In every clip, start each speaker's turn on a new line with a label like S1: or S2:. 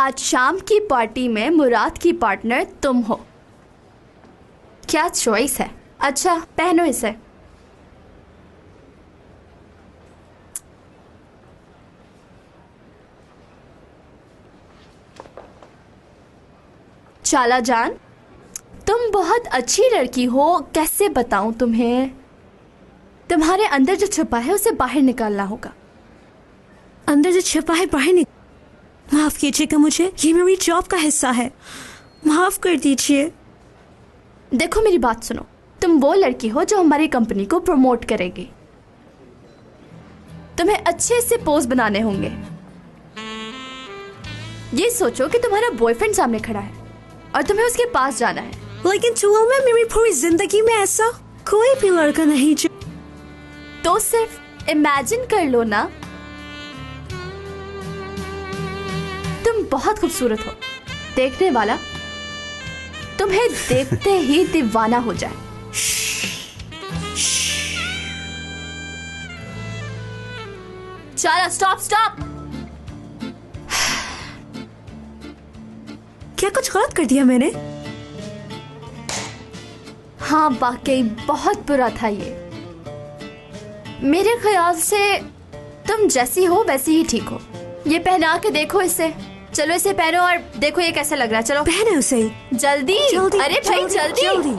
S1: आज शाम की पार्टी में मुराद की पार्टनर तुम हो। क्या चॉइस है। अच्छा पहनो इसे। चाला जान, तुम बहुत अच्छी लड़की हो। कैसे बताऊं तुम्हें, तुम्हारे अंदर जो छुपा है उसे बाहर निकालना होगा।
S2: अंदर जो छुपा है बाहर माफ कीजिएगा मुझे, ये मेरी जॉब का हिस्सा है, माफ कर दीजिए।
S1: देखो मेरी बात सुनो, तुम वो लड़की हो जो हमारी कंपनी को प्रमोट करेगी। तुम्हें अच्छे से पोज बनाने होंगे। ये सोचो कि तुम्हारा बॉयफ्रेंड सामने खड़ा है और तुम्हें उसके पास जाना है।
S2: लेकिन टूअल में मेरी पूरी जिंदगी में ऐसा कोई भी लड़का नहीं जो।
S1: तो सिर्फ इमेजिन कर लो ना, तुम बहुत खूबसूरत हो। देखने वाला तुम्हें देखते ही दीवाना हो जाए। चला स्टॉप स्टॉप।
S2: क्या कुछ गलत कर दिया मैंने?
S1: हाँ वाकई बहुत बुरा था ये। मेरे ख्याल से तुम जैसी हो वैसी ही ठीक हो। ये पहना के देखो इसे। चलो इसे पहनो और देखो ये कैसा लग रहा है। चलो
S2: पहने उसे
S1: जल्दी,
S2: जल्दी।
S1: अरे भाई जल्दी।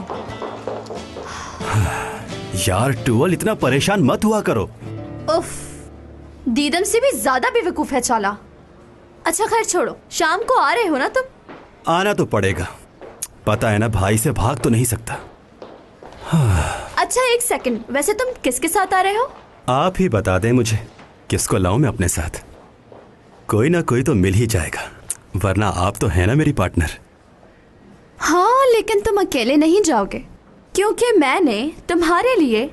S3: यार टूअल, इतना परेशान मत हुआ करो।
S1: उफ, दीदम से भी ज्यादा बेवकूफ है चाला। अच्छा खैर छोड़ो, शाम को आ रहे हो ना तुम?
S3: आना तो पड़ेगा, पता है ना भाई से भाग तो नहीं सकता।
S1: अच्छा एक सेकंड, वैसे तुम किसके साथ आ रहे हो?
S3: आप ही बता दें मुझे, किसको लाऊं मैं अपने साथ? कोई ना कोई तो मिल ही जाएगा, वरना आप तो है ना मेरी पार्टनर।
S1: हाँ लेकिन तुम अकेले नहीं जाओगे, क्योंकि मैंने तुम्हारे लिए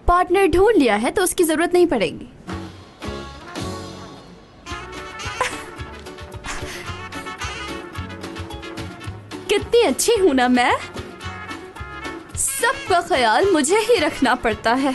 S1: पार्टनर ढूंढ लिया है, तो उसकी जरूरत नहीं पड़ेगी। कितनी अच्छी हूं ना मैं? सबका ख्याल मुझे ही रखना पड़ता है।